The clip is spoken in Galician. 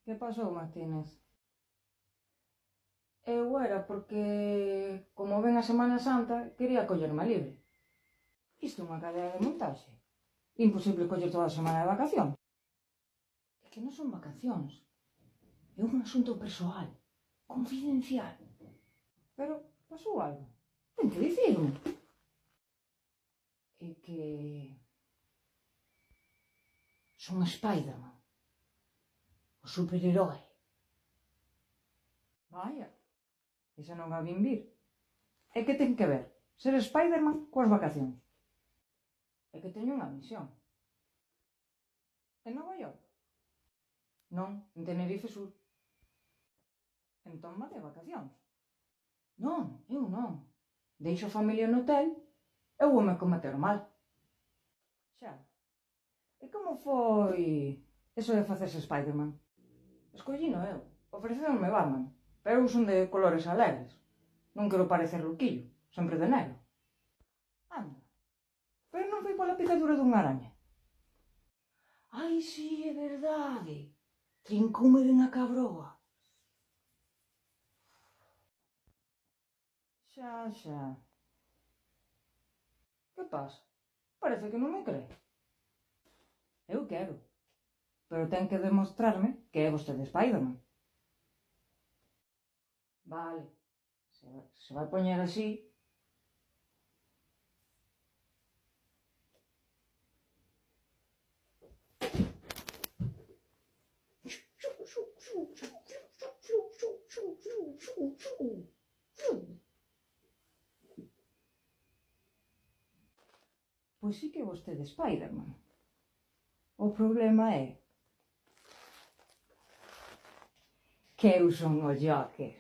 Que pasou, Martínez? Eu era porque, como ven a Semana Santa, quería collerme libre. Isto é unha cadea de montaxe. Imposible coller toda a semana de vacacións. É que non son vacacións. É un asunto persoal, confidencial. Pero pasou algo. Ten que dicirme. É que... son Spiderman. O superherói. Vaya, esa non a vin vir. É que ten que ver ser Spiderman coas vacacións. É que teño unha misión. En Nova York? Non, en Tenerife Sur. Entón va de vacacións. Non, eu non. Deixo a familia no hotel e voume cometer o mal. Xa. E como foi eso de facerse Spiderman? Escollino eu. Ofreceronme Batman. Pero eu son de colores alegres. Non quero parecer loquillo, sempre de negro. Anda. Pero non foi pola picadura dunha araña. Ai, si, é verdade. Trincoume ben a cabroa. Xa. Que pasa? Parece que non me cree. Eu quero. Pero ten que demostrarme que é vostede Spiderman. Vale. Se vai poñer así... Pois sí que vostede Spiderman. O problema é que eu son o Joker.